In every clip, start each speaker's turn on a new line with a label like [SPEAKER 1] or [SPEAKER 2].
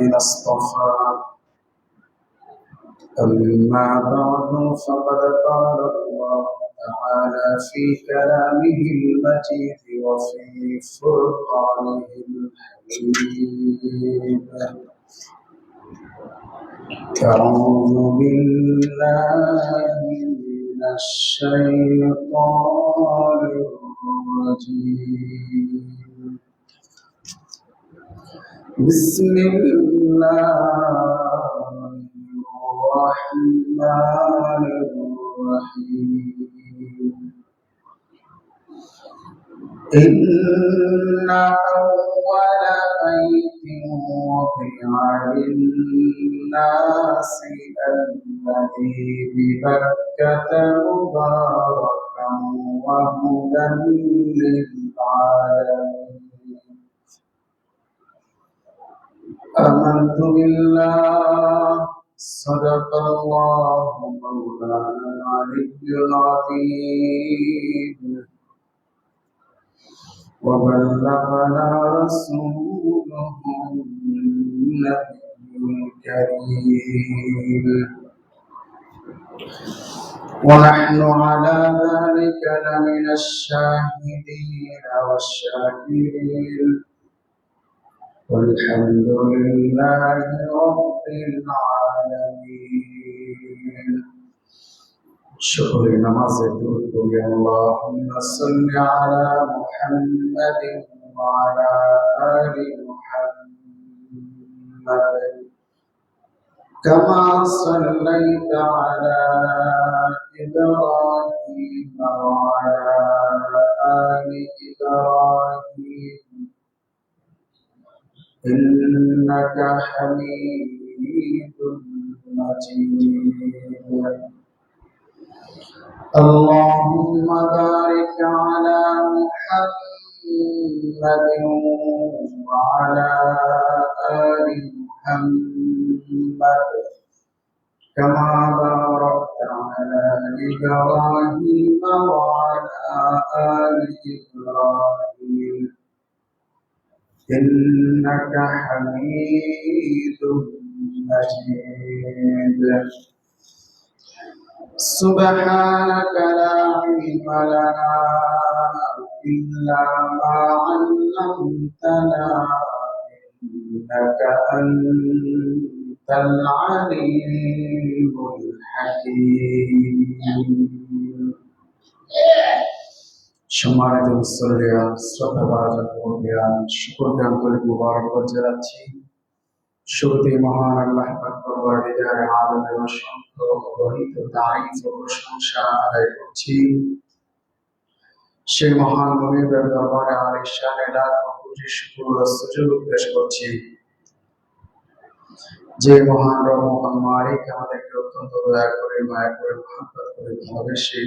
[SPEAKER 1] من اصطفى. أما بعد فقد قال الله تعالى في كلامه المجيد وفي فرقانه الحميد: أعوذ بالله من الشيطان الرجيم. بسم الله الرحمن الرحيم. إن أول بيت وضع للناس الذي ببكة مباركا وهدى للعالمين. آمنت بالله صدق الله مولانا العلي العظيم وبلغنا رسوله النبي الكريم ونحن على ذلك لمن الشاهدين والشاكرين والحمد لله رب العالمين. شكر نماز درود يا اللهم صل على محمد وعلى آل محمد كما صليت على إبراهيم وعلى آل إبراهيم إنك حميد مجيد. اللهم بارك على محمد وعلى آل محمد كما باركت على إبراهيم وعلى آل إبراهيم إنك حميد مجيد. سبحانك لا علم لنا إلا ما علمتنا إنك أنت العليم الحكيم. সম্মানিত মুসল্লিয়ান, শ্রদ্ধাভাজন মুমিয়ান, শুকর আন্তরিক মুবারকবাদ জানাচ্ছি। শুরুতে মহান আল্লাহ পাক পরওয়ারদিগার আলমের অসংখ্য অগণিত তারিফ ও প্রশংসা আদায় করছি। সেই মহান মুনিবের দরবারে আলিশানে লাখো কোটি শুকর ও সুজুদ পেশ করছি, যে মহান রব মহান মালিক আমাদেরকে অত্যন্ত দয়া করে, মায়া করে, মহব্বত করে, ভালোবেসে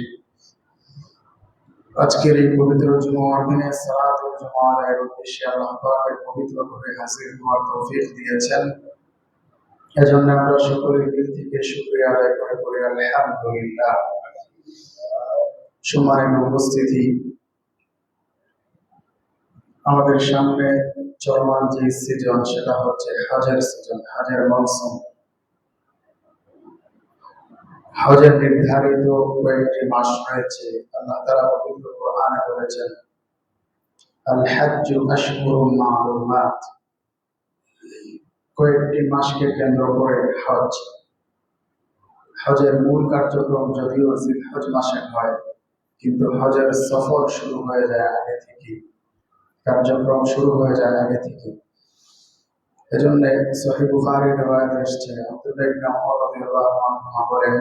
[SPEAKER 1] আজকের এই পবিত্র জুমার দিনে সালাতুল জুমা আদায়ের উদ্দেশ্যে আল্লাহ পাকের পবিত্র করে হাজির হওয়ার তৌফিক দিয়েছেন। এজন্য আমরা সকলে দিল থেকে শুকরিয়া আদায় করে বলি আলহামদুলিল্লাহ। সম্মানিত উপস্থিতি, আমাদের সামনে চলমান যে সিজন সেটা হচ্ছে হজের সিজন, হজের মৌসুম। হজের নির্ধারিত কয়েকটি মাস রয়েছে। আল্লাহ তাআলা পবিত্র কোরআনে বলেছেন, আল হাজ্জু আশহুরুম মা'লুমাত। কয়েকটি মাসকে কেন্দ্র করে হজ। হজের মূল কার্যক্রম যদিও জিলহজ মাসে হয়, কিন্তু হজের সফর শুরু হয়ে যায় আগে থেকে, কার্যক্রম শুরু হয়ে যায় আগে থেকে। এজন্য সহিহ বুখারীর riwayat এসেছে, আব্দুল্লাহ ইবনে ওমর রাদিয়াল্লাহু আনহু বলেন,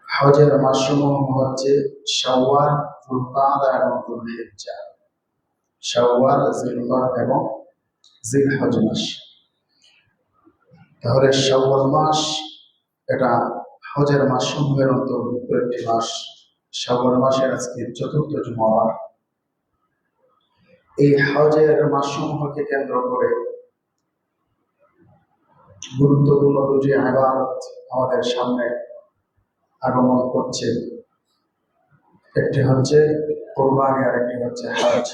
[SPEAKER 1] হজের মাসসমূহ হচ্ছে শাওয়াল, যুলকাদা এবং যুলহিজ্জা। শাওয়াল, যুলকাদা এবং জিলহজ মাস। তাহলে শাওয়াল মাস এটা হজের মাসসমূহের অন্তর্ভুক্ত একটি মাস। শাওয়াল মাসের আজকে চতুর্থ জুমাবার। এই হজের মাসসমূহকে কেন্দ্র করে গুরুত্বপূর্ণ দুটি ইবাদত আমাদের সামনে আগমন করছে। একটি হচ্ছে কুরবানি আর একটি হচ্ছে হজ।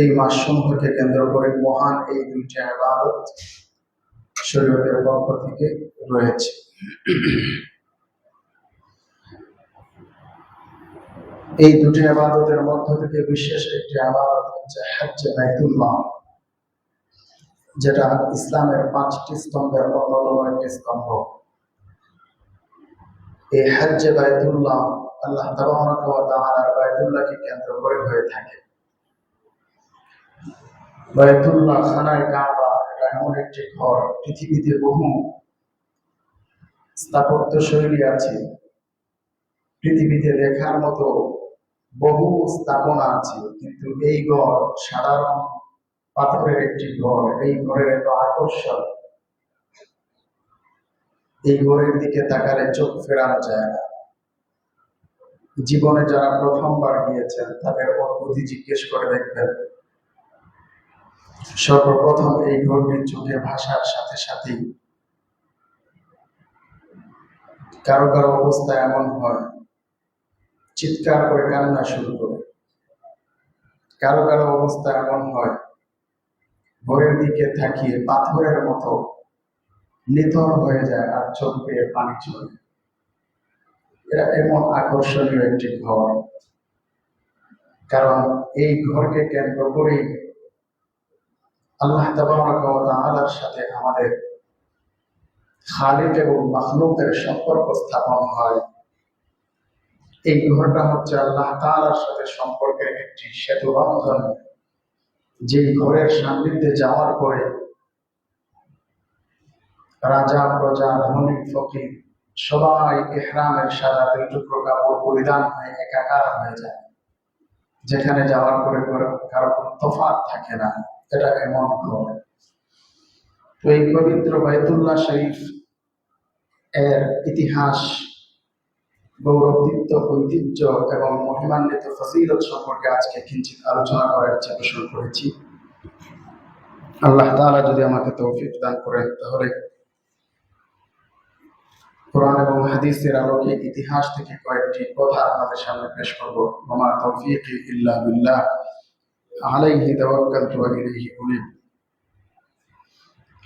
[SPEAKER 1] এই মাসসমূহকে কেন্দ্র করে মহান এই দুইটি ইবাদত শরীয়তের পক্ষ থেকে রয়েছে। এই দুটি ইবাদতের মধ্য থেকে বিশেষ একটি ইবাদত হচ্ছে হজ্জে বাইতুল্লাহ, যেটা ইসলামের 5টি স্তম্ভের অন্যতম একটি স্তম্ভ। এই হজ্জে বাইতুল্লাহ আল্লাহ তাবারাকা ওয়া তাআলার বাইতুল্লাহকে কেন্দ্র করে হয়ে থাকে। বাইতুল্লাহ খানায় কাবা এটা এমন একটি ঘর, পৃথিবীতে বহু স্থাপত্য শৈলী আছে, পৃথিবীতে দেখার মতো বহু স্থাপনা আছে, কিন্তু এই ঘর সাধারণ পাথরের একটি ঘর। এই ঘরের এত আকর্ষণ, এই ঘরের দিকে তাকালে চোখ ফেরানো যায় না। জীবনে যারা প্রথমবার গিয়েছেন তাদের অনুভূতি জিজ্ঞেস করে দেখবেন। সর্বপ্রথম এই ঘরটির চোখে ভাষার সাথে সাথেই কারো কারো অবস্থা এমন হয় চিৎকার করে কান্না শুরু করে, কারো কারো অবস্থা এমন হয় ঘরের দিকে তাকিয়ে পাথরের মতো নিথর হয়ে যায় আর চোখ বেয়ে পানি চলে। এটা এমন আকর্ষণীয় একটি ঘর, কারণ এই ঘরকে কেন্দ্র করেই আল্লাহ তাবারাকা ওয়া তাআলার সাথে আমাদের খালিক এবং মাখলুকের সম্পর্ক স্থাপন হয়। এই ঘরটা হচ্ছে আল্লাহ তাআলার সাথে সম্পর্কের একটি সেতু বন্ধন, যে ঘরের সান্নিধ্যে যাওয়ার পরে রাজা প্রজা ধনী ফকির সবাই ইহরামের সাদা 2 টুকরো কাপড় পরিধান হয়ে একাকার হয়ে যায়। যেখানে যাওয়ার পরে কারো তফাৎ থাকে না, এটা এমন ঘর। তো এই পবিত্র বাইতুল্লাহ শরীফ এর ইতিহাস, গৌরবদীপ্ত ঐতিহ্য এবং মহিমান্বিত ফজিলত সম্পর্কে আজকে কিঞ্চিত আলোচনা করার ইচ্ছা পোষণ করেছি। আল্লাহ তাআলা যদি আমাকে তৌফিক দান করেন তাহলে কোরআন এবং হাদিসের আলোকে ইতিহাস থেকে কয়েকটি কথা আপনাদের সামনে পেশ করব। ওমা তৌফিকি ইল্লা বিল্লাহ, আলাইহি তাওয়াক্কালতু ওয়া ইলাইহি উনীব।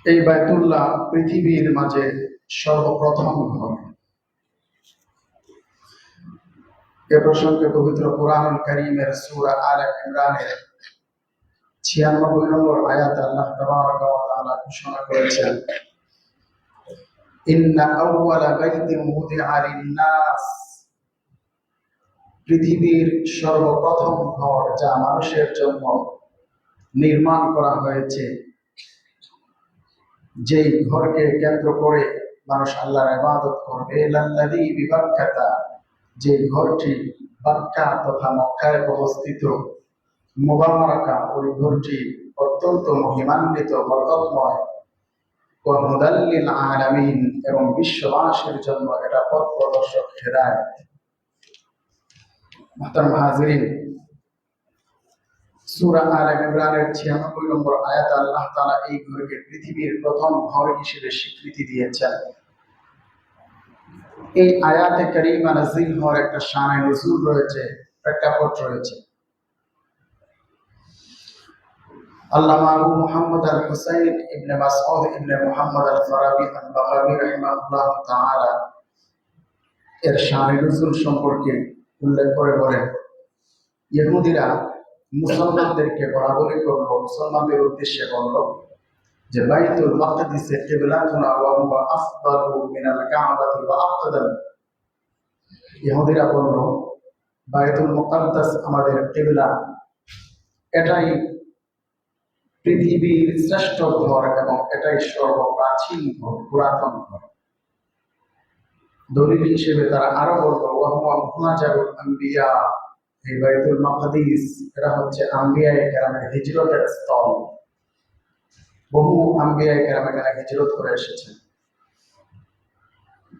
[SPEAKER 1] এই বাইতুল্লাহ পৃথিবীর মাঝে সর্বপ্রথম ঘর। এ প্রসঙ্গে পবিত্র কোরআনুল কারীমের সূরা আলে ইমরানের 96 নম্বর আয়াতে আল্লাহ তাবারাকা ওয়া তাআলা ঘোষণা করেছেন, ইন্না আউওয়ালা বাইতিন উযিআ লিন-নাস, পৃথিবীর সর্বপ্রথম ঘর যা মানুষের জন্য নির্মাণ করা হয়েছে, যেই ঘরকে কেন্দ্র করে মানুষ আল্লাহর ইবাদত করবে, লাল্লাযী বিবাক্কাতা, যে ঘরটি বাক্কা তথা মক্কায় অবস্থিত, মুবারাকা, ওই ঘরটি অত্যন্ত মহিমান্বিত বরকতময়, ওয়া হুদাল লিল আলামিন, এবং বিশ্ববাসীর জন্য এটা পথ প্রদর্শক হেদায়েত। মুহতারাম হাজিরিন, সূরা আলে ইমরানের 96 নম্বর আয়াতে আল্লাহ তাআলা এই ঘরকে পৃথিবীর প্রথম ঘর হিসেবে স্বীকৃতি দিয়েছেন। এই আয়াতে কারিমা নাযিল হওয়ার একটা শানে নুজুল রয়েছে, প্রেক্ষাপট রয়েছে। আল্লামা আবু মুহাম্মদ আল হুসাইন ইবনে মাসউদ ইবনে মুহাম্মদ আল ফারাবি আল বাগাবী রাহিমাহুল্লাহ তাআলা এর শানে নুজুল সম্পর্কে উল্লেখ করে বলেন, ইহুদিরা মুসলমানদেরকে বরাবরই করলো, মুসলমানদের উদ্দেশ্যে বলল যে বাইতুল মাকদিসে কিবলাতুনা ওয়া হুয়া আফদালু মিনাল কাবাতি ওয়া আফদাল। ইহুদিরা বলল বাইতুল মুকাদ্দাস আমাদের কিবলা, এটাই পৃথিবীর শ্রেষ্ঠ ঘর এবং এটাই সর্বপ্রাচীন ঘর, পুরাতন ঘর। দলিল হিসেবে তারা আরো বলল ওয়া হুয়া মুহাজারুল আম্বিয়া, এই বাইতুল মাকদিস এটা হচ্ছে আম্বিয়ায়ে কেরামের হিজরতের স্থল। বহু আম্বিয়ায়ে কেরাম এখানে হিজরত করে এসেছেন।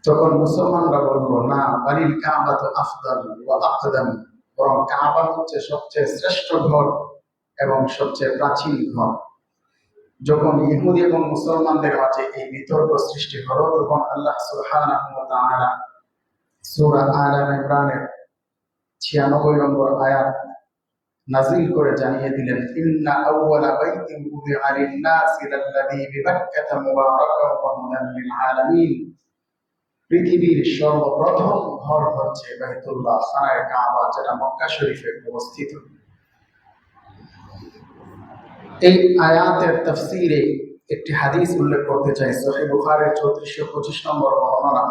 [SPEAKER 1] তখন মুসলমানরা বলল না, বালিল কাবাতু আফদাল ওয়া আকদাম, বরং কাবা হচ্ছে সবচেয়ে শ্রেষ্ঠ ঘর এবং সবচেয়ে প্রাচীন ঘর। যখন ইহুদি এবং মুসলমানদের মাঝে এই বিতর্ক সৃষ্টি হলো, তখন আল্লাহ সুবহানাহু ওয়া তাআলা সূরা আলে ইমরানের 96 নম্বর আয়াত নাজিল করে জানিয়ে দিলেন, ইন্না আউওয়ালা বাইতিন উযিআ লিন-নাসি লাল্লাযী বিবাক্কাতা মুবারাকান ওয়া হুদান লিল আলামিন। পৃথিবীর সর্বপ্রথম ঘর হচ্ছে বাইতুল্লাহ, খানায়ে কাবা, যেটা মক্কা শরীফে অবস্থিত। এই আয়াতের তাফসীরে একটি হাদিস উল্লেখ করতে চাই। সহিহ বুখারীর 3425 নম্বর বর্ণনা।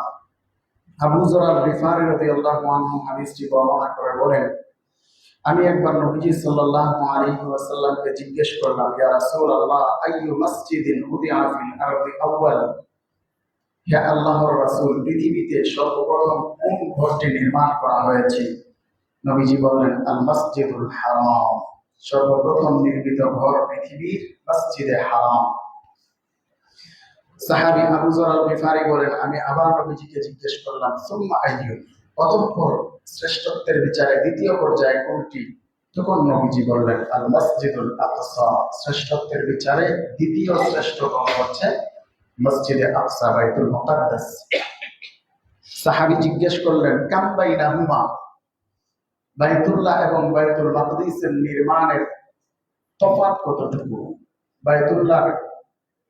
[SPEAKER 1] আবু যর আল-গিফারী রাদিয়াল্লাহু আনহু হাদিসটি বর্ণনা করে বলেন, আমি একবার নবীজি সাল্লাল্লাহু আলাইহি ওয়াসাল্লামকে জিজ্ঞেস করলাম, ইয়া রাসূলুল্লাহ, আইয়ু মাসজিদিন উযিআ ফিল আরদি আউয়াল। হে আল্লাহর রাসূল, পৃথিবীতে সর্বপ্রথম কোন ঘরটি নির্মাণ করা হয়েছে? নবীজি বললেন, আল মসজিদুল হারাম। সর্বপ্রথম নির্মিত ঘর পৃথিবীর মসজিদে হারাম। সাহাবী আবু যর আল-গিফারী বলেন, আমি আবার নবীজিকে জিজ্ঞেস করলাম, সুম্মা আইয়ু, অতঃপর শ্রেষ্ঠত্বের বিচারে দ্বিতীয় পর্যায়ে কোনটি? তখন নবীজি বললেন, আল মসজিদুল আকসা। শ্রেষ্ঠত্বের বিচারে দ্বিতীয় শ্রেষ্ঠ ঘর হচ্ছে মসজিদে আকসা, বাইতুল মুকাদ্দাস। সাহাবী জিজ্ঞেস করলেন, কাম বাইনাহুমা, বাইতুল্লাহ এবং বাইতুল মাকদিসের নির্মাণের তফাৎ কতটুকু? বাইতুল্লাহ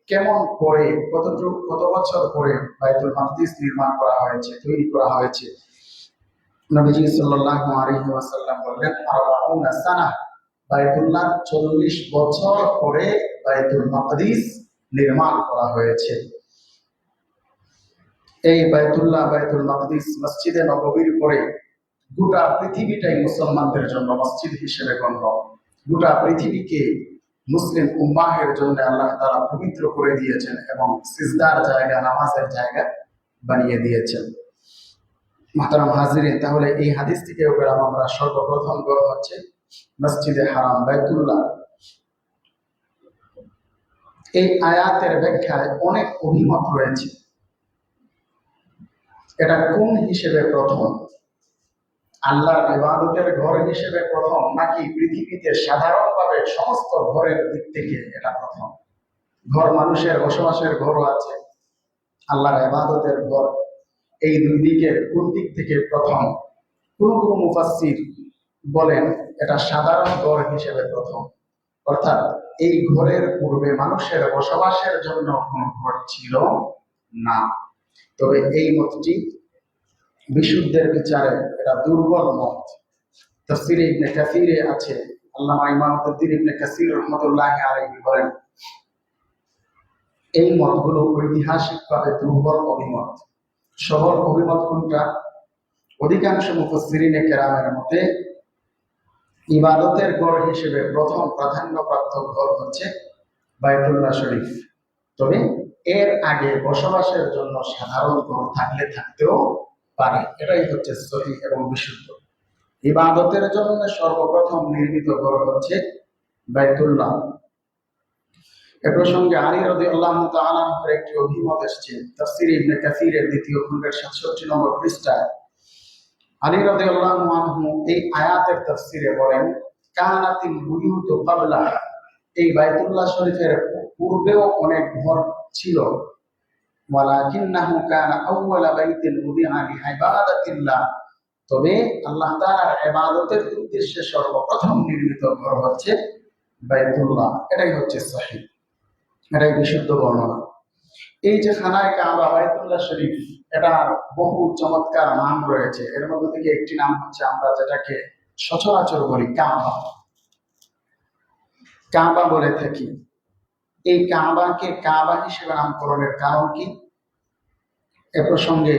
[SPEAKER 1] কেমন করে, কত বছর পরে বাইতুল মাকদিস নির্মাণ করা হয়েছে, তৈরি করা হয়েছে? নবীজি সাল্লাল্লাহু আলাইহি ওয়াসাল্লাম বললেন, 40 সানা। বাইতুল্লাহ 40 বছর পরে বাইতুল মাকদিস নির্মাণ করা হয়েছে। এই বাইতুল্লাহ, বাইতুল মাকদিস, মসজিদে নববীর পরে গোটা পৃথিবীটাই মুসলমানদের জন্য মসজিদ হিসেবে গণ্য। গোটা পৃথিবীকে মুসলিম উম্মাহের জন্য আল্লাহ তাআলা পবিত্র করে দিয়েছেন এবং সিজদার জায়গা, নামাজের জায়গা বানিয়ে দিয়েছেন। মুহতারাম হাজিরিন, তাহলে এই হাদিস থেকে পেলাম আমরা সর্বপ্রথম ঘর হচ্ছে মসজিদে হারাম, বাইতুল্লাহ। এই আয়াতের ব্যাখ্যায় অনেক অভিমত রয়েছে। এটা কোন হিসেবে প্রথম? আল্লাহর ইবাদতের ঘর হিসেবে প্রথম, নাকি পৃথিবীতে সাধারণভাবে সমস্ত ঘরের দিক থেকে এটা প্রথম? ঘর মানুষের বসবাসের ঘরও আছে, আল্লাহর ইবাদতের ঘর, এই দুই দিকের কোন দিক থেকে প্রথম? কোন কোন মুফাসসির বলেন এটা সাধারণ ঘর হিসেবে প্রথম, অর্থাৎ এই ঘরের পূর্বে মানুষের বসবাসের জন্য কোনো ঘর ছিল না। তবে এই মতটি বিশুদ্ধের বিচারে এটা দুর্বল মত। তাফসীরে ইবনে কাসীরে আছে, আল্লামা ইমামউদ্দিন ইবনে কাসীর রাহমাতুল্লাহি আলাইহি বলেন, এই মতগুলো ঐতিহাসিকভাবে দুর্বল অভিমত। সবল অভিমত কোনটা? অধিকাংশ মুফাসসিরিনে কেরামের মতে ইবাদতের ঘর হিসেবে প্রথম প্রাধান্যপ্রাপ্ত ঘর হচ্ছে বাইতুল্লাহ শরীফ। তবে এর আগে বসবাসের জন্য সাধারণ ঘর থাকতেও পারে। এটাই হচ্ছে সহিহ এবং বিশুদ্ধ। ইবাদতের জন্য সর্বপ্রথম নির্মিত ঘর হচ্ছে বাইতুল্লাহ। এ প্রসঙ্গে আলী রাদিয়াল্লাহু তাআলা আনহুর একটি অভিমত এসেছে তাফসীরে ইবনে কাসীরের 2য় খণ্ডের 67 নম্বর পৃষ্ঠায়। আলী রাদিয়াল্লাহু আনহু এই আয়াতের তাফসীরে বলেন, কানাতিল বুয়ুতু ক্বাবলা, এই বাইতুল্লাহ শরীফের পূর্বেও অনেক ঘর ছিল। ওয়ালাকিন্নাহু কানা আউওয়ালা বাইতিন উযিআ লিইবাদাতিল্লাহ, তবে আল্লাহ তাআলার ইবাদতের উদ্দেশ্যে সর্বপ্রথম নির্মিত ঘর হচ্ছে বাইতুল্লাহ। এটাই হচ্ছে সহিহ, এটাই বিশুদ্ধ বর্ণনা। এই যে খানায়ে কাবা, বাইতুল্লাহ শরীফ, এটার বহু চমৎকার নাম রয়েছে। এর মধ্যে থেকে একটি নাম হচ্ছে আমরা যেটাকে সচরাচর বলি কাবা, কাবা বলে থাকি। এই কাবাকে কাবা হিসেবে নামকরণের কারণ কি? এ প্রসঙ্গে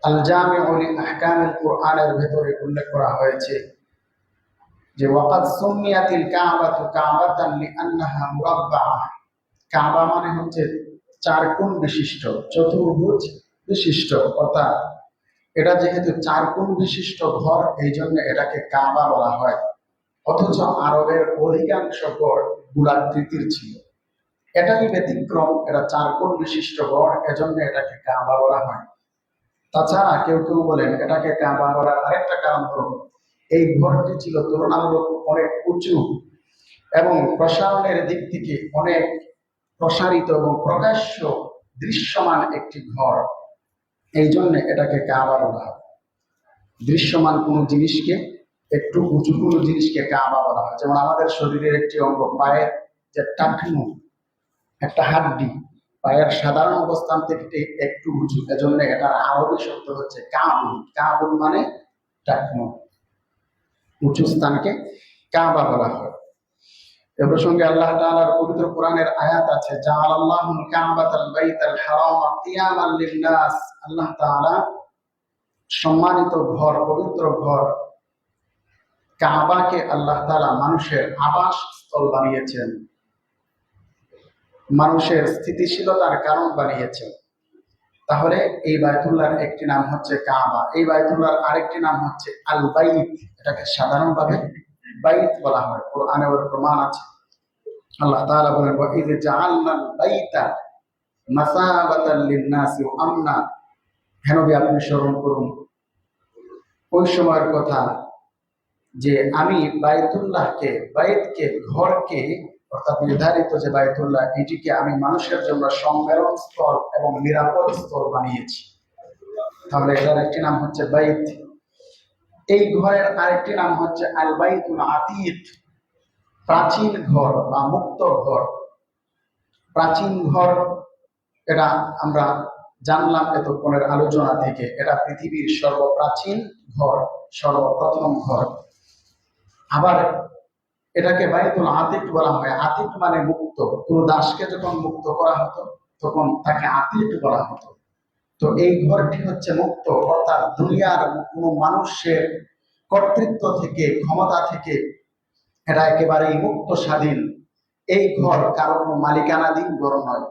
[SPEAKER 1] আল জামিউ লি আহকামিল কুরআনের ভেতরে উল্লেখ করা হয়েছে যে ওয়াকাদ সুমিয়াতিল কাবাতু কাবাতান লিআন্নাহা মুরাব্বাআ। কাবা মানে হচ্ছে চার কোণ বিশিষ্ট, চতুর্ভুজ বিশিষ্ট, অর্থাৎ এটা যেহেতু চার কোণ বিশিষ্ট ঘর, এই জন্য এটাকে কাবা বলা হয়। অথচ আরবের অধিকাংশ ঘর গোলাকৃতির ছিল, এটাই ব্যতিক্রম। এটা চার কোণ বিশিষ্ট ঘর, এজন্য এটাকে কাবা বলা হয়। তাছাড়া কেউ কেউ বলেন এটাকে কাবা বলার আরেকটা কারণ হলো এই ঘরটি ছিল তুলনামূলক অনেক উঁচু এবং প্রসারণের দিক থেকে অনেক প্রসারিত এবং প্রকাশ্য দৃশ্যমান একটি ঘর, এই জন্য এটাকে কাবা বলা হয়। দৃশ্যমান কোন জিনিসকে একটু উঁচু কোনো জিনিসকে কাবা বলা হয়। যেমন আমাদের শরীরের একটি অঙ্গ পায়ের যে টাকনু, একটা হাড্ডি পায়ের সাধারণ অবস্থান থেকে একটু উঁচু, এজন্য এটার আরবি শব্দ হচ্ছে কাবুল। কাবুল মানে টাকনু, উঁচু স্থানকে কাবা বলা হয়। এ প্রসঙ্গে আল্লাহ তাআলার পবিত্র কোরআনের আয়াত আছে, জাআলাল্লাহুল কাবাতাল বাইতাল হারামা কিয়ামান লিন-নাস। আল্লাহ তাআলা সম্মানিত ঘর, পবিত্র ঘর কাবাকে আল্লাহ তাআলা মানুষের আবাস স্থল বানিয়েছেন, মানুষের স্থিতিশীলতার কারণ বানিয়েছেন। তাহলে এই বায়তুল্লাহর একটি নাম হচ্ছে কাবা, এই বায়তুল্লাহর আরেকটি নাম হচ্ছে আল বাইত। এটাকে সাধারণভাবে বাইত বলা হয়, কোরআনে ওর প্রমাণ আছে। আল্লাহ তাআলা বলেন, ওয়া ইয জাআলনাল বাইতা মাসাবাতাল লিন-নাসি ওয়া আমনা। হে নবী, আপনি স্মরণ করুন ওই সময়ের কথা যে আমি বায়তুল্লাহকে, বাইতকে, ঘরকে, অর্থাৎ নির্ধারিত যে বায়তুল্লাহ, এটিকে আমি মানুষের জন্য সম্মেলন স্থল এবং নিরাপদ স্থল বানিয়েছি। তাহলে এটার একটি নাম হচ্ছে বাইত। এই ঘরের আরেকটি নাম হচ্ছে আল বাইতুল আতীক, প্রাচীন ঘর বা মুক্ত ঘর। প্রাচীন ঘর, এটা আমরা জানলাম এতক্ষণের আলোচনা থেকে, এটা পৃথিবীর সর্বপ্রাচীন ঘর, সর্বপ্রথম ঘর। আবার এটাকে বাইতুল আতিক বলা হয়। আতিক মানে মুক্ত। কোন দাসকে যখন মুক্ত করা হতো তখন তাকে আতিক বলা হতো। তো এই ঘরটি হচ্ছে মুক্ত, অর্থাৎ দুনিয়ার কোন মানুষের কর্তৃত্ব থেকে, ক্ষমতা থেকে এটা একেবারেই মুক্ত, স্বাধীন। এই ঘর কারো কোনো মালিকানাধীন ঘর নয়,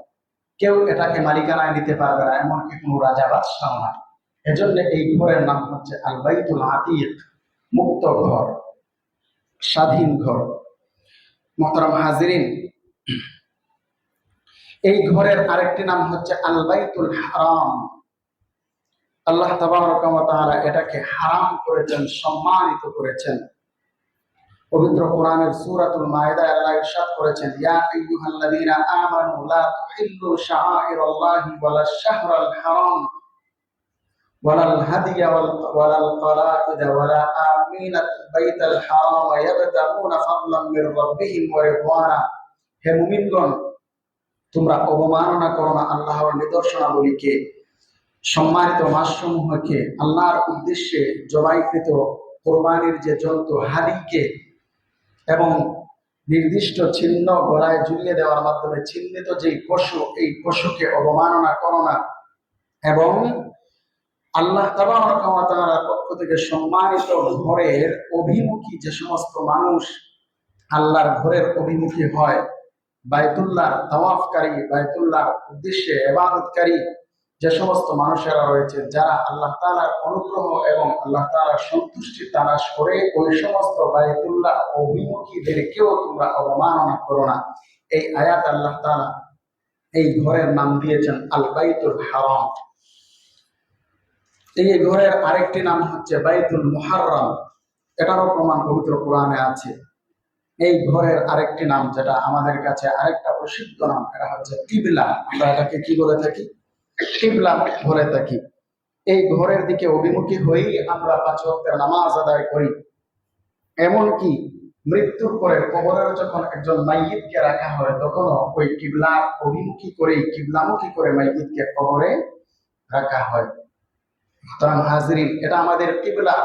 [SPEAKER 1] কেউ এটাকে মালিকানায় নিতে পারবে না, এমনকি কোনো রাজা বাদশাহ না। এজন্য এই ঘরের নাম হচ্ছে আল বাইতুল আতিক, মুক্ত ঘর, স্বাধীন ঘর। মুহতারাম হাজিরিন, এই ঘরের আরেকটি নাম হচ্ছে আল বাইতুল হারাম। আল্লাহ তাবারক ওয়া তাআলা এটাকে হারাম করেছেন, সম্মানিত করেছেন। পবিত্র কোরআনের সূরাতুল মায়েদায় আল্লাহ ইরশাদ করেছেন, ইয়া আইয়ুহাল্লাযীনা আমানু লা তুহিল্লু শাআইরাল্লাহি ওয়ালা শাহরাল হারাম ওয়ালাল হাদিয়া ওয়ালাল কলাইদ ওয়ালা আমিনাত বাইতাল হারাম ইয়াবতাগুনা ফাদলাম মির রাব্বিহিম ওয়া রিদওয়ানা। হে মুমিনগণ, তোমরা অবমাননা করো না আল্লাহর নিদর্শনাবলীকে, সম্মানিত মাসসমূহকে, আল্লাহর উদ্দেশ্যে জবাইকৃত কোরবানির যে জন্তু হাদিকে, এবং নির্দিষ্ট চিহ্ন গলায় ঝুলিয়ে দেওয়ার মাধ্যমে চিহ্নিত যে পশু, এই পশুকে অবমাননা করো না। এবং আল্লাহ তাবারক ওয়া তাআলার পক্ষ থেকে সম্মানিত ঘরের অভিমুখী যে সমস্ত মানুষ আল্লাহর ঘরের অভিমুখী হয়, বায়তুল্লাহর তাওয়াফকারী, বায়তুল্লাহর উদ্দেশ্যে ইবাদতকারী যে সমস্ত মানুষেরা রয়েছে, যারা আল্লাহ তাআলার অনুগ্রহ এবং আল্লাহ তাআলার সন্তুষ্টি তালাশ করে, ওই সমস্ত বায়তুল্লাহ অভিমুখীদেরকেও তোমরা অবমাননা করো না। এই আয়াত আল্লাহ তাআলা এই ঘরের নাম দিয়েছেন আল বাইতুল হারাম। এই ঘরের আরেকটি নাম হচ্ছে বাইতুল মুহাররম, এটারও প্রমাণ পবিত্র কোরআনে আছে। এই ঘরের আরেকটি নাম, যেটা আমাদের কাছে আরেকটা প্রসিদ্ধ নাম, এটা হচ্ছে কিবলা। আমরা এটাকে কি বলে থাকি? কিবলা বলে থাকি। এই ঘরের দিকে অভিমুখী হয়েই আমরা 5 ওয়াক্তের নামাজ আদায় করি। এমনকি মৃত্যুর পরে কবরের যখন একজন মাইয়িতকে রাখা হয়, তখনও ওই কিবলা অভিমুখী করে, কিবলামুখী করে মাইয়িতকে কবরে রাখা হয়। মুহতারাম হাজিরিন, এটা আমাদের কিবলা।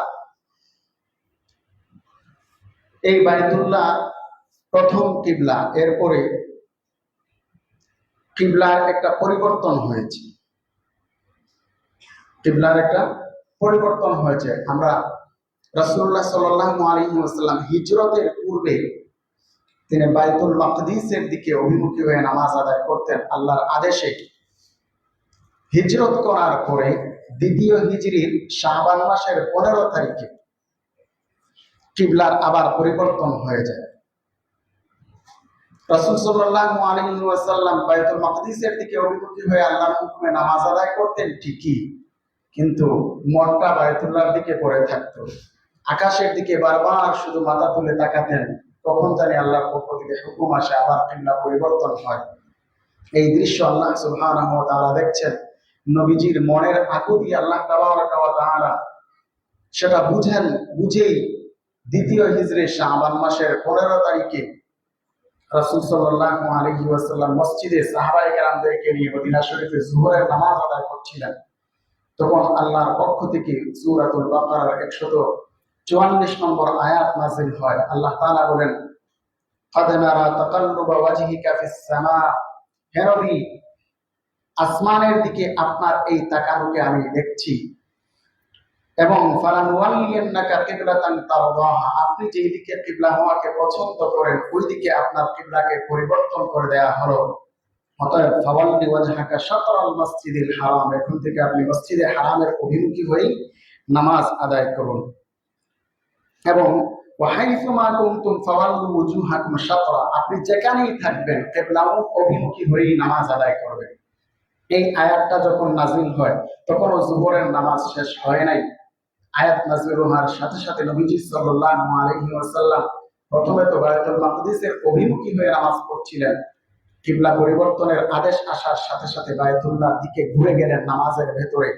[SPEAKER 1] এই বাইতুল্লাহ প্রথম কিবলা, এরপরে কিবলার একটা পরিবর্তন হয়েছে। কিবলার একটা পরিবর্তন হয়েছে। আমরা রাসূলুল্লাহ সাল্লাল্লাহু আলাইহি ওয়াসাল্লাম হিজরতের পূর্বে তিনি বাইতুল মাকদিসের দিকে অভিমুখী হয়ে নামাজ আদায় করতেন আল্লাহর আদেশে। হিজরত করার পরে দ্বিতীয় হিজরির শাবান মাসের 15 তারিখে কিবলার আবার পরিবর্তন হয়ে যায়। রাসূল সাল্লাল্লাহু আলাইহি ওয়াসাল্লাম বাইতুল মাকদিসের দিকে অভিমুখী হয়ে আল্লাহর হুকুমে নামাজ আদায় করতেন ঠিকই, কিন্তু মনটা বায়তুল্লাহর দিকে পড়ে থাকতো। আকাশের দিকে বারবার শুধু মাথা তুলে তাকাতেন, কখন জানি আল্লাহর পক্ষ থেকে হুকুম আসে, আবার কিবলা পরিবর্তন হয়। এই দৃশ্য আল্লাহ সুবহানাহু ওয়া তাআলা দেখছেন। নবীজির মনের আকুতি আল্লাহ তাবারক ওয়া তাআলা সেটা বুঝেই দ্বিতীয় হিজরি শাবান মাসের 15 তারিখে রাসূল সাল্লাল্লাহু আলাইহি ওয়াসাল্লাম মসজিদে সাহাবায়ে কেরামদেরকে নিয়ে মদিনা শরীফে যোহরের নামাজ আদায় করছিলেন। তখন আল্লাহর পক্ষ থেকে সূরাতুল বাকারার 144 নম্বর আয়াত নাযিল হয়। আল্লাহ তাআলা বলেন, قد نرى تقلب وجهك في السماء, হে নবী, আসমানের দিকে আপনার এই তাকানোকে আমি দেখছি, এবং ফালানুওয়াল্লিয়ান্নাকা কিবলাতান তারদাহা, আপনি যেই দিকে কিবলা হওয়াকে পছন্দ করেন ওই দিকে আপনার কিবলাকে পরিবর্তন করে দেয়া হলো। অতএব ফাওয়াল্লি ওয়াজহাকা শাতরাল মসজিদিল হারাম, এখন থেকে আপনি মসজিদে হারামের অভিমুখী হয়ে নামাজ আদায় করুন। এবং ওয়াহাইসুমা কুনতুম ফাওয়াল্লু ওয়াজুহাকুম শাতরা, আপনি যেখানেই থাকবেন কিবলামুখ অভিমুখী হয়ে নামাজ আদায় করবেন। এই আয়াতটা যখন নাযিল হয় তখনও যোহরের নামাজ শেষ হয় নাই। আয়াত নাযিল হওয়ার সাথে সাথে নবীজি সাল্লাল্লাহু আলাইহি ওয়াসাল্লাম প্রথমে তো বাইতুল মাকদিসের অভিমুখী হয়ে নামাজ পড়ছিলেন। কিবলা পরিবর্তনের আদেশ আসার সাথে সাথে বায়তুল্লাহর দিকে ঘুরে গেলেন নামাজের ভেতরে।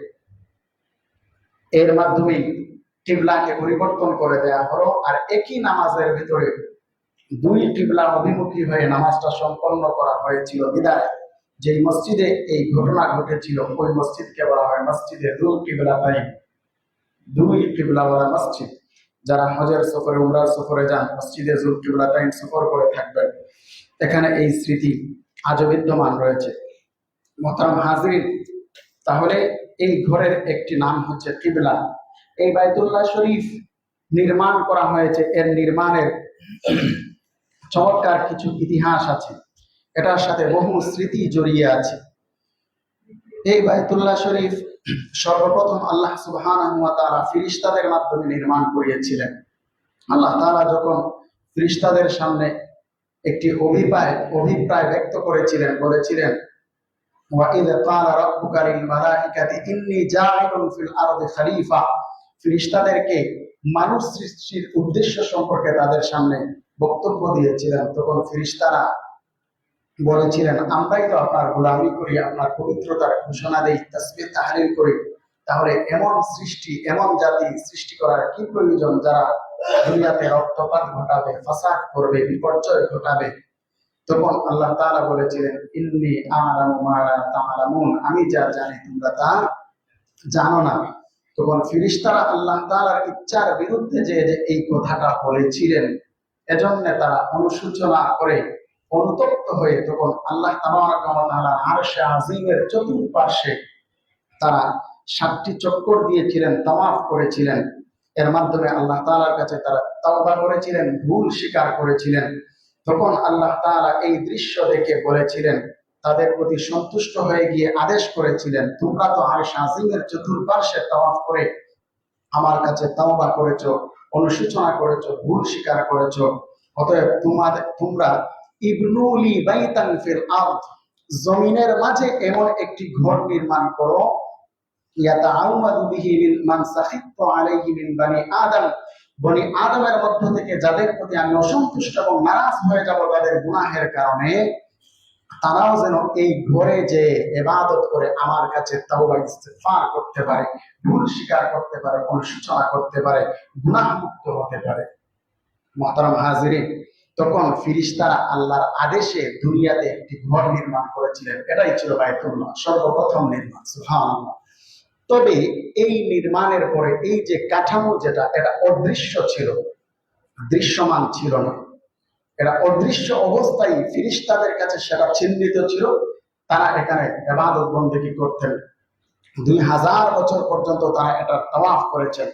[SPEAKER 1] এর মাধ্যমে কিবলাকে পরিবর্তন করে দেয়া হলো। আর একই নামাজের ভেতরে দুই কিবলা অভিমুখী হয়ে নামাজটা সম্পন্ন করা হয়েছিল। বিদায় যেই মসজিদে এই ঘটনা ঘটেছিল ওই মসজিদকে বলা হয় মসজিদে দুল কিবলাতাইন, দুই কিবলাওয়ালা মসজিদ। যারা হজের সফরে উমরার সফরে যান মসজিদে দুল কিবলাতাইন সফর করে থাকবেন, এখানে এই স্মৃতি আজও বিদ্যমান রয়েছে। মোহতারাম হাজিরিন, তাহলে এই ঘরের একটি নাম হচ্ছে কিবলা। এই বাইতুল্লাহ শরীফ নির্মাণ করা হয়েছে, এর নির্মাণের চমৎকার কিছু ইতিহাস আছে, এটার সাথে বহু স্মৃতি জড়িয়ে আছে। এই বাইতুল্লাহ শরীফ সর্বপ্রথম আল্লাহ সুবহানাহু ওয়া তাআলা ফেরেশতাদের মাধ্যমে নির্মাণ করিয়েছিলেন। আল্লাহ তাআলা যখন ফেরেশতাদের সামনে একটি অভিপ্রায় ব্যক্ত করেছিলেন, বলেছিলেন, ওয়া ইয ক্বালা রাব্বুকা লিল মালাইকাতি ইন্নী জাইলুন ফিল আরদি খলিফা, ফেরেশতাদেরকে মানুষ সৃষ্টির উদ্দেশ্য সম্পর্কে তাদের সামনে বক্তব্য দিয়েছিলেন। তখন ফেরেশতারা বলেছিলেন, আমরাই তো আপনার গোলামি করি, আপনার পবিত্রতার ঘোষণা দেই, তাসবিহ তাহলিল করি, তাহলে এমন সৃষ্টি, এমন জাতি সৃষ্টি করার কি প্রয়োজন যারা দুনিয়াতে রক্তপাত ঘটাবে, ফাসাদ করবে, বিপর্যয় ঘটাবে। তখন আল্লাহ তাআলা বলেছিলেন, ইন্নী আ'লামু মা লা তা'লামুন, আমি যা জানি তোমরা তা জানো না। তখন ফেরেশতারা আল্লাহ তাআলার ইচ্ছার বিরুদ্ধে যে এই কথাটা বলেছিলেন, এজন্য তারা অনুশোচনা করে অনুতপ্ত হয়ে তখন আল্লাহ তাবারাকা ওয়া তাআলা আরশে আজিমের চতুর্পার্শ্বে তারা 7টি চক্কর দিয়েছিলেন, তাওয়াফ করেছিলেন। এর মাধ্যমে আল্লাহ তাআলার কাছে তারা তাওবা করেছিলেন, ভুল স্বীকার করেছিলেন। তখন আল্লাহ তাআলা এই দৃশ্য দেখে বলেছিলেন, তাদের প্রতি সন্তুষ্ট হয়ে গিয়ে আদেশ করেছিলেন, তোমরা তো আরশে আজিমের চতুর্পার্শ্বে তাওয়াফ করে আমার কাছে তাওবা করেছো, অনুশোচনা করেছো, ভুল স্বীকার করেছো, অতএব তোমরা ইবনুলি বাইতান ফিল আরদ, জমিনের মাঝে এমন একটি ঘর নির্মাণ করো, ইয়াতাআওয়াদু বিহি মান সাখিতু আলাইহি মিন বানি আদম, বনি আদমের মধ্য থেকে যাদের প্রতি আমি অসন্তুষ্ট এবং নারাজ হয়ে যাব তাদের গুনাহের কারণে, তারাও যেন এই ঘরে যে ইবাদত করে আমার কাছে তাওবা ইস্তিগফার করতে পারে, ভুল স্বীকার করতে পারে, অনুশোচনা করতে পারে, গুনাহ মুক্ত হতে পারে। মুহতারাম হাজিরিন, তখন ফেরেশতারা আল্লাহর আদেশে দুনিয়াতে একটি ঘর নির্মাণ করেছিলেন। এটাই ছিল বাইতুল্লাহ সর্বপ্রথম নির্মাণ। সুবহানাল্লাহ। তবে এই নির্মাণের পরে এই যে কাঠামো যেটা, এটা অদৃশ্য ছিল, দৃশ্যমান ছিল না। এটা অদৃশ্য অবস্থায় ফেরেশতাদের কাছে সেটা চিহ্নিত ছিল। তারা এখানে ইবাদত বন্দেগী করতেন। 2000 বছর পর্যন্ত তারা এটা তাওয়াফ করেছেন।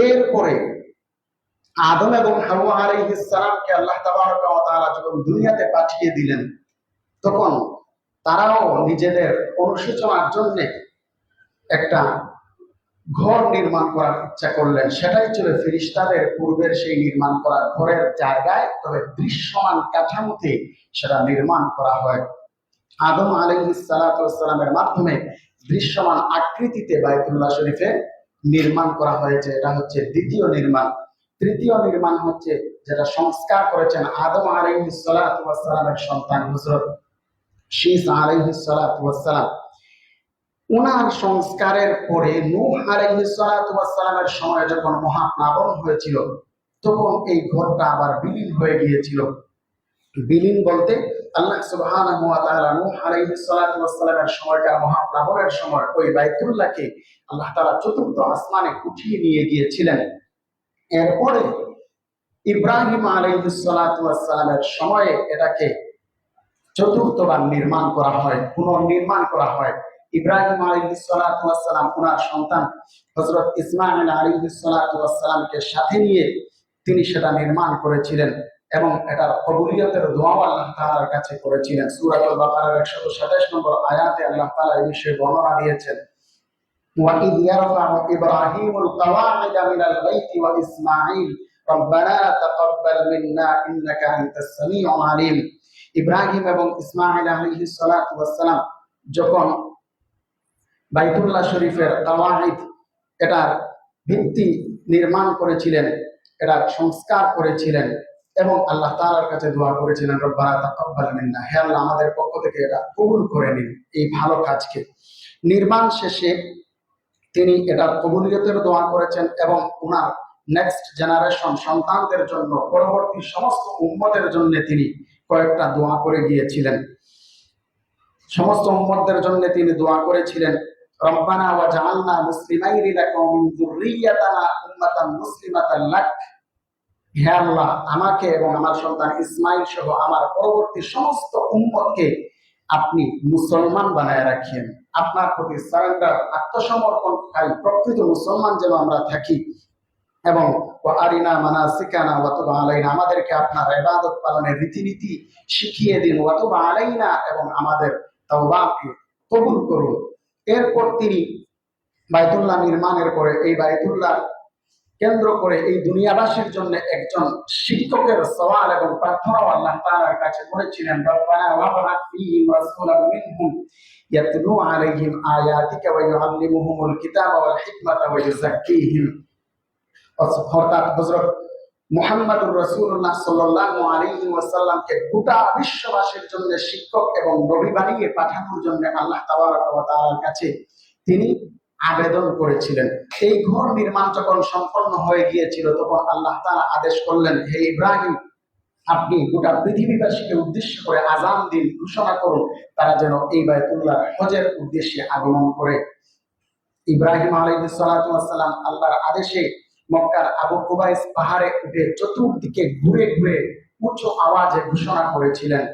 [SPEAKER 1] এরপরে আদম এবং হাওয়া আলাইহিস সালামকে আল্লাহ তাবারাকা ওয়া তাআলা যখন দুনিয়াতে পাঠিয়ে দিলেন, তখন তারাও নিজেদের অনুশোচনার জন্য একটা ঘর নির্মাণ করার ইচ্ছা করলেন। সেটাই ছিল ফেরেশতাদের পূর্বের সেই নির্মাণ করা ঘরের জায়গায়, তবে দৃশ্যমান কাঠামোতে সেটা নির্মাণ করা হয়। আদম আলাইহিস সালাতু ওয়াস সালামের মাধ্যমে দৃশ্যমান আকৃতিতে বাইতুল্লাহ শরীফে নির্মাণ করা হয়েছে। এটা হচ্ছে দ্বিতীয় নির্মাণ। তৃতীয় নির্মাণ হচ্ছে যেটা সংস্কার করেছেন আদম আলাইহিস সালাতু ওয়াস সালামের সন্তান হযরত শীস আলাইহিস সালাতু ওয়াস সালাম। উনার সংস্কারের পরে নূহ আলাইহিস সালাতু ওয়াস সালামের সময় যখন মহাপ্লাবন হয়েছিল, তখন এই ঘরটা আবার বিলীন হয়ে গিয়েছিল। বিলীন বলতে আল্লাহ সুবহানাহু ওয়া তাআলা নূহ আলাইহিস সালাতু ওয়াস সালামের সময়কার মহাপ্লাবনের সময় ওই বাইতুল্লাহকে আল্লাহ তাআলা চতুর্থ আসমানে উঠিয়ে নিয়ে গিয়েছিলেন। এরপরে ইব্রাহিম আলাইহিস সালাতু ওয়াস সালামের সময়ে এটাকে চতুর্থবার নির্মাণ করা হয়, পুনর্নির্মাণ করা হয়। ইব্রাহিম আলাইহিস সালাতু ওয়াস সালাম ওনার সন্তান হযরত ইসমাঈল আলাইহিস সালাতু ওয়াস সালামকে সাথে নিয়ে তিনি সেটা নির্মাণ করেছিলেন এবং এটার কবুলিয়তের দোয়াও আল্লাহ তাআলার কাছে করেছিলেন। সূরাতুল বাকারার 127 নম্বর আয়াতে আল্লাহ তাআলা এই বিষয়ে বর্ণনা দিয়েছেন, وَإِذْ يَرْفَعُ إِبْرَاهِيمُ الْقَوَاعِدَ مِنَ الْبَيْتِ وَإِسْمَاعِيلُ رَبَّنَا تَقَبَّلْ مِنَّا إِنَّكَ أَنْتَ السَّمِيعُ الْعَلِيمُ। ইব্রাহিম এবং ইসমাঈল আলাইহিস সালাতু ওয়াস সালাম যখন বাইতুল্লাহ শরীফের কাওয়াইদ এটার ভিত্তি নির্মাণ করেছিলেন, এটার সংস্কার করেছিলেন এবং আল্লাহ তাআলার কাছে দোয়া করেছিলেন, রব্বানা তাকাব্বাল মিন্না, হে আল্লাহ আমাদের পক্ষ থেকে এটা কবুল করে নিন এই ভালো কাজকে। নির্মাণ শেষে তিনি এটার কবুলিয়তের দোয়া করেছেন এবং ওনার নেক্সট জেনারেশন সন্তানদের জন্য, পরবর্তী সমস্ত উম্মতের জন্য তিনি কয়েকটা দোয়া করে গিয়েছিলেন। সমস্ত উম্মতদের জন্য তিনি দোয়া করেছিলেন, রব্বানা ওয়াজআলনা মুসলিমাইনি লাকা ওয়া মিন যুররিয়াতানা উম্মাতান মুসলিমাতান লাক, হে আল্লাহ আমাকে এবং আমার সন্তান ইসমাইল সহ আমার পরবর্তী সমস্ত উম্মতকে আপনি মুসলমান বানায় রাখেন, আপনার প্রতি সারেন্ডার আত্মসমর্পণকারী প্রকৃত মুসলমান যেন আমরা থাকি এবং আরিনা মানাসিকানা ওয়া তুব আলাইনা, আমাদেরকে আপনার ইবাদত পালনের রীতিনীতি শিখিয়ে দিন, ওয়া তুব আলাইনা, এবং আমাদের তাওবাকে কবুল করুন। এরপর তিনি বাইতুল্লাহ নির্মাণের পরে এই বাইতুল্লাহ কেন্দ্র করে এই দুনিয়াবাসীর জন্য একজন শিক্ষকের সওয়াল এবং প্রার্থনাও আল্লাহ তাআলার কাছে করেছিলেন, রব্বানা ওয়াবআথ ফীহিম রাসূলাম মিনহুম ইয়াতলু আলাইহিম আয়াতিকা ওয়া ইউআল্লিমুহুমুল কিতাবা ওয়াল হিকমাতা ওয়া ইউযাক্কিহিম। অর্থাৎ হযরত মুহাম্মদুর রাসূলুল্লাহ সাল্লাল্লাহু আলাইহি ওয়াসাল্লামকে গোটা বিশ্ববাসীর জন্য শিক্ষক এবং নবী বানিয়ে পাঠানোর জন্য আল্লাহ তাবারাক ওয়া তাআলার কাছে তিনি আবেদন করেছিলেন। এই ঘর নির্মাণ যখন সম্পন্ন হয়ে গিয়েছিল তখন আল্লাহ তাআলা আদেশ করলেন, হে ইব্রাহিম আপনি গোটা পৃথিবীবাসীকে উদ্দেশ্য করে আযান দিন, ঘোষণা করুন তারা যেন এই বাইতুল্লাহ হজের উদ্দেশ্যে আগমন করে। ইব্রাহিম আলাইহিস সালাতু ওয়াস সালাম আল্লাহর আদেশে মক্কার আবু কুবাইস পাহাড়ে উঠে চতুর্দিকে ঘুরে ঘুরে উচ্চ আওয়াজে ঘোষণা করেছিলেন।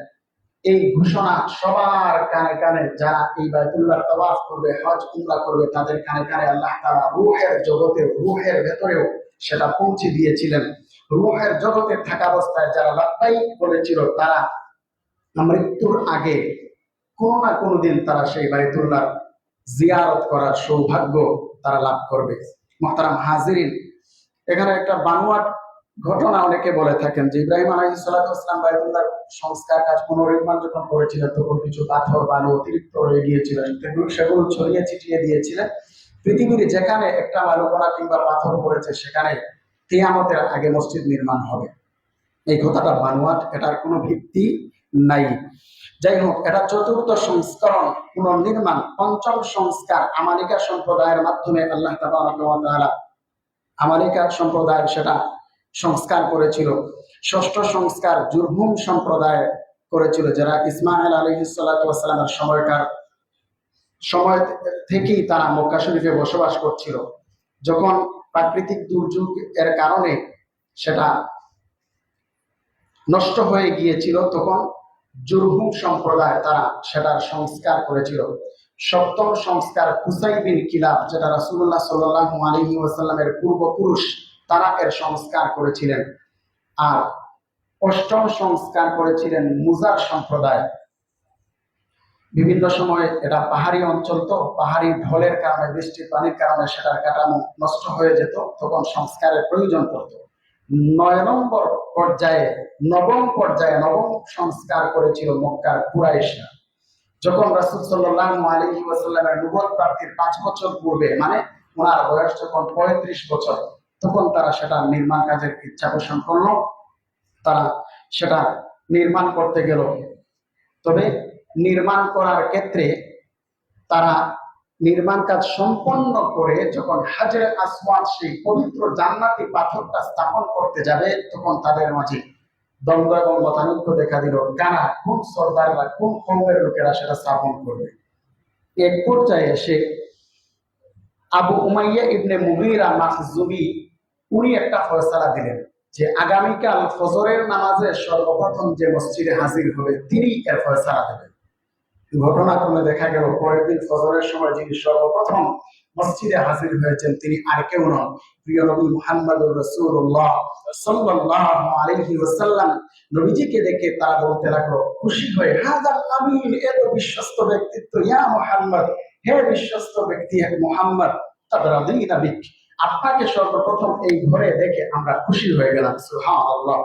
[SPEAKER 1] এই ঘোষণা সবার কানে কানে, যারা এই বাইতুল্লাহ তাওয়াফ করবে, হজ উমরা করবে, তাদের কানে কানে আল্লাহ তাআলা রূহের জগতে, রূহের ভেতরেও সেটা পৌঁছে দিয়েছিলেন। রূহের জগতে থাকা অবস্থায় যারা লাব্বাইক বলেছিল তারা মৃত্যুর আগে কোনো না কোনো দিন তারা সেই বাইতুল্লাহ জিয়ারত করার সৌভাগ্য তারা লাভ করবে। মুহতারাম হাজিরিন, এখানে একটা বানোয়াট ঘটনা অনেকে বলে থাকেন যে ইব্রাহিম আলাইহিস সালাতু ওয়াস সালাম বাইতুল্লাহ সংস্কার কাজ পুনর্নির্মাণ যখন করেছিলেন তখন কিছু পাথর বালু অতিরিক্ত রয়ে গিয়েছিল, সেগুলো ছড়িয়ে ছিটিয়ে দিয়েছিলেন। পৃথিবীর যেখানে একটা বালুকণা কিংবা পাথর পড়েছে সেখানে কিয়ামতের আগে মসজিদ নির্মাণ হবে। এই কথাটা বানোয়াট, এটার কোনো ভিত্তি নাই। যাই হোক, এটা চতুর্থ সংস্করণ পুনর্নির্মাণ। পঞ্চম সংস্কার আমালিকা সম্প্রদায়ের মাধ্যমে আল্লাহ তাবারাক ওয়া তাআলা আমালিকা সম্প্রদায় সেটা সংস্কার করেছিল। ষষ্ঠ সংস্কার জুরহুম সম্প্রদায় করেছিল, যারা ইসমাঈল আলাইহিস সালাতু ওয়াস সালামের সময় থেকেই তারা মক্কা শরীফে বসবাস করছিল। যখন প্রাকৃতিক দুর্যোগ এর কারণে সেটা নষ্ট হয়ে গিয়েছিল তখন জুরহুম সম্প্রদায় তারা সেটার সংস্কার করেছিল। সপ্তম সংস্কার কুসাই বিন কিলাব, যেটা রাসূলুল্লাহ সাল্লাল্লাহু আলাইহি ওয়াসাল্লামের পূর্বপুরুষ, তারা এর সংস্কার করেছিলেন। আর অষ্টম সংস্কার করেছিলেন মুজার সম্প্রদায়। বিভিন্ন সময় এটা পাহাড়ি অঞ্চল, তো পাহাড়ি ঢলের কারণে, বৃষ্টির পানির কারণে সেটার কাঠামো নষ্ট হয়ে যেত, তখন সংস্কারের প্রয়োজন পড়ত। নবম পর্যায়ে নবম সংস্কার করেছিল মক্কার কুরাইশরা। যখন রাসূল সাল্লাল্লাহু আলাইহি ওয়াসাল্লামের নবুয়ত প্রাপ্তির 5 বছর পূর্বে, মানে ওনার বয়স যখন 35 বছর, তখন তারা সেটা নির্মাণ কাজের ইচ্ছা পোষণ করলো, তারা সেটা নির্মাণ করতে গেল। তবে নির্মাণ করার ক্ষেত্রে তারা
[SPEAKER 2] নির্মাণ কাজ সম্পন্ন করে যখন হাজরে আসওয়াদ সেই পবিত্র জান্নাতি পাথরটা স্থাপন করতে যাবে, তখন তাদের মাঝে দ্বন্দ্ব এবং মতানৈক্য দেখা দিল, কারা কোন সর্দাররা কোন কওমের লোকেরা সেটা স্থাপন করবে। এক পর্যায়ে এসে আবু উমাইয়া ইবনে মুগীরা মাখজুমি উনি একটা ফয়সালা দিলেন যে আগামীকাল ফজরের নামাজে সর্বপ্রথম যে মসজিদে হাজির হবে তিনি এর ফয়সালা দেবেন। ঘটনাক্রমে দেখা গেল পরের দিন ফজরের সময় যিনি সর্বপ্রথম মসজিদে হাজির হয়েছেন তিনি আর কেউ নন, প্রিয় নবী মুহাম্মদুর রাসূলুল্লাহ সাল্লাল্লাহু আলাইহি ওয়াসাল্লাম। নবীজিকে দেখে তারা বলতে লাগলো খুশি হয়ে, হাযাল আমিন, এত বিশ্বস্ত ব্যক্তিত্ব, ইয়া মুহাম্মদ, হে বিশ্বস্ত ব্যক্তি মুহাম্মদ, তাদরাদিনা বিক, আপনাকে সর্বপ্রথম এই ঘরে দেখে আমরা খুশি হয়ে গেলাম। সুবহানাল্লাহ।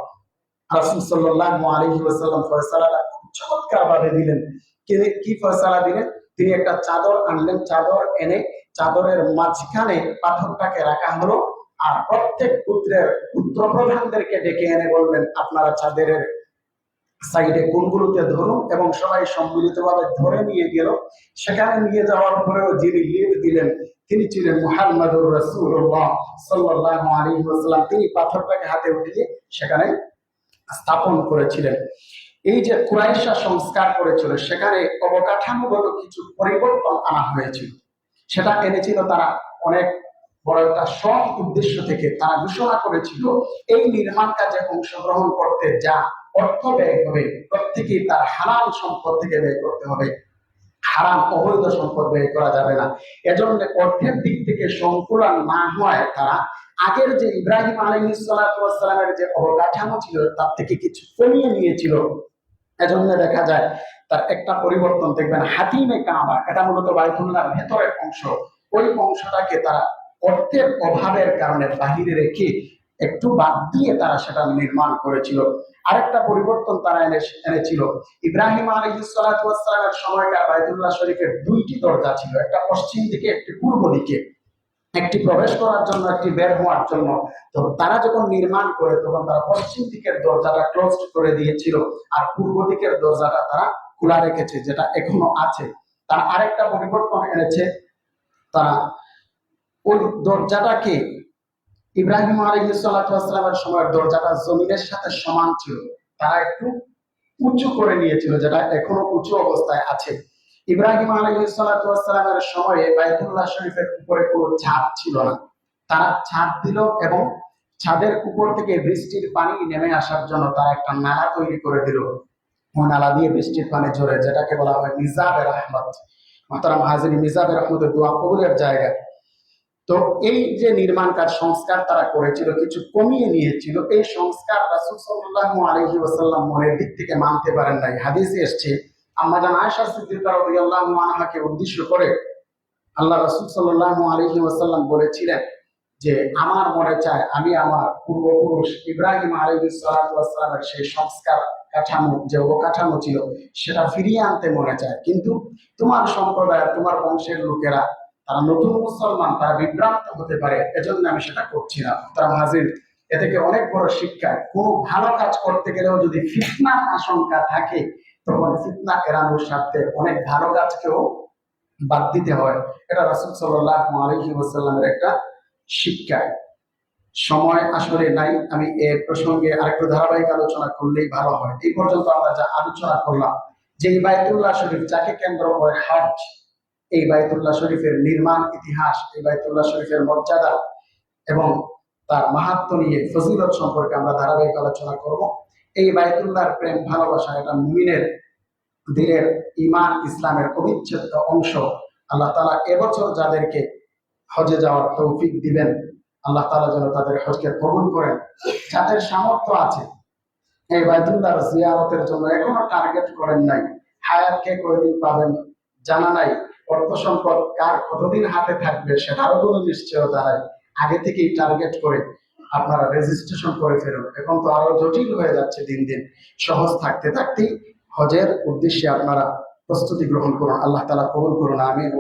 [SPEAKER 2] রাসূল সাল্লাল্লাহু আলাইহি ওয়াসাল্লাম ফয়সালাটা খুব চমৎকার ভাবে দিলেন। কি ফয়সালা দিলেন? তিনি একটা চাদর আনলেন, চাদর এনে চাদরের মাঝখানে পাথরটাকে রাখা হলো, আর প্রত্যেক পুত্র প্রধানদেরকে ডেকে এনে বললেন আপনারা চাদরের সাইডে কোনগুলোতে ধরুন, এবং সবাই সম্মিলিতভাবে ধরে নিয়ে গেল। সেখানে নিয়ে যাওয়ার পরেও যিনি লিড দিলেন তিনি ছিলেন মুহাম্মদুর রাসূলুল্লাহ সাল্লাল্লাহু আলাইহি ওয়াসাল্লাম। তিনি পাথরটাকে হাতে উঠিয়ে সেখানে স্থাপন করেছিলেন। এই যে কুরাইশা সংস্কার করেছিল সেখানে অবকাঠামোগত কিছু পরিবর্তন আনা হয়েছিল, সেটা এনেছিল তারা অনেক বড় একটা সৎ উদ্দেশ্য থেকে। তারা ঘোষণা করেছিল এই নির্মাণ কাজে অংশগ্রহণ করতে যা অর্থ ব্যয় হবে প্রত্যেকেই তার হালাল সম্পদ থেকে ব্যয় করতে হবে, হারাম অবৈধ সম্পদ ব্যয় করা যাবে না। এজন্য অর্থের দিক থেকে সংকুলন না হওয়ায় তারা আগের যে ইব্রাহিম আলাইহিস সালাতু ওয়াস সালামের যে অবকাঠামো ছিল তার থেকে কিছু কমিয়ে নিয়েছিল। এজন্য দেখা যায় তার একটা পরিবর্তন দেখবেন, হাতিমে কাবা, এটা মূলত বাইতুল্লাহর ভেতরের অংশ, ওই অংশটাকে তারা অর্থের অভাবের কারণে বাহিরে রেখে একটু বাদ দিয়ে তারা সেটা নির্মাণ করেছিল। আরেকটা পরিবর্তন তারা এনেছিল, ইব্রাহিম আলাইহিস সালাতু ওয়াস সালামের সময়কার বাইতুল্লাহ শরীফের দুইটি দরজা ছিল, একটা পশ্চিম দিকে একটি পূর্ব দিকে, একটি প্রবেশ করার জন্য একটি বের হওয়ার জন্য। তো তারা যখন নির্মাণ করে তখন তারা পশ্চিম দিকের দরজাটা ক্লোজ করে দিয়েছিল, আর পূর্ব দিকের দরজাটা তারা খোলা রেখেছে, যেটা এখনো আছে। তারা আরেকটা পরিবর্তন এনেছে, তারা ওই দরজাটাকে, ইব্রাহিম আলাইহিস সালাতু ওয়াস সালামের সময় দরজাটা জমিনের সাথে সমান ছিল, তারা একটু উঁচু করে নিয়েছিল, যেটা এখনো উঁচু অবস্থায় আছে। ইব্রাহিম আলাইহিস সালাতু ওয়াস সালামের সময়ে বাইতুল্লাহ শরীফের উপরে কোনো ছাদ ছিল না, তারা ছাদ দিল এবং ছাদের উপর থেকে বৃষ্টির পানি নেমে আসার জন্য তারা একটা নালা তৈরি করে দিল। ওই নালা দিয়ে বৃষ্টির পানি ঝরে, যেটাকে বলা হয় মিজাবে রহমত। মুহতারাম হাজিরিন, মিজাবে রহমতের দোয়া কবুলের জায়গা। তো এই যে নির্মাণ কাজ সংস্কার তারা করেছিল, কিছু কমিয়ে নিয়েছিল, এই সংস্কার রাসূল সাল্লাল্লাহু আলাইহি ওয়াসাল্লাম মনের দিক থেকে মানতে পারেন নাই। হাদিসে এসেছে, আম্মা জান আয়েশা সিদ্দিকা রাদিয়াল্লাহু আনহাকে উদ্দেশ্য করে আল্লাহ রাসূল সাল্লাল্লাহু আলাইহি ওয়াসাল্লাম বলেছিলেন যে আমার মনে চায় আমি আমার পূর্বপুরুষ ইব্রাহিম আলাইহিস সালাতু ওয়াস সালামের সেই সংস্কার কাঠামো, যে অবকাঠামো ছিল, সেটা ফিরিয়ে আনতে মনে চায়, কিন্তু তোমার সম্প্রদায়, তোমার বংশের লোকেরা, তারা নতুন মুসলমান, তারা বিভ্রান্ত হতে পারে, এজন্য আমি সেটা করছি না। তারা হাজির, এ থেকে অনেক বড় শিক্ষা, কোন ভালো কাজ করতে গেলেও যদি ফিতনার আশঙ্কা থাকে তখন ফিতনা এড়ানোর স্বার্থে অনেক ভালো কাজকেও বাদ দিতে হয়। এটা রাসূল সাল্লাল্লাহু আলাইহি ওয়াসাল্লামের একটা শিক্ষা। সময় আসলে নাই, আমি এই প্রসঙ্গে আরেকটু ধারাবাহিক আলোচনা করলেই ভালো হয়। এই পর্যন্ত আমরা যা আলোচনা করলাম, যে বাইতুল্লাহ শরীফ যাকে কেন্দ্র করে হজ, এই বাইতুল্লাহ শরীফের নির্মাণ ইতিহাস, এই বাইতুল্লাহ শরীফের মর্যাদা এবং তার মাহাত্ম্য নিয়ে, ফজিলত সম্পর্কে আমরা ধারাবাহিক আলোচনা করব। এই বাইতুল্লাহর প্রেম ভালোবাসা, এটা মুমিনের দিলের ঈমান ইসলামের অবিচ্ছেদ্য অংশ। আল্লাহ তাআলা এবছর যাদেরকে হজে যাওয়ার তৌফিক দিবেন, আল্লাহ তাআলা যেন তাদের হজকে কবুল করেন। যাদের সামর্থ্য আছে এই বাইতুল্লাহর জিয়ারতের জন্য এখনো টার্গেট করেন নাই, হায়াতকে কয়দিন পাবেন জানা নাই, অর্থ সম্পদ কার কতদিন হাতে থাকবে সেটারও কোনো নিশ্চয়তা নাই, আগে থেকেই টার্গেট করে আপনারা রেজিস্ট্রেশন করে ফেলুন। এখন তো আরো জটিল হয়ে যাচ্ছে দিন দিন, সহজ থাকতে থাকতেই হজের উদ্দেশ্যে আপনারা প্রস্তুতি গ্রহণ করুন। আল্লাহ তাআলা কবুল করুন, আমিন।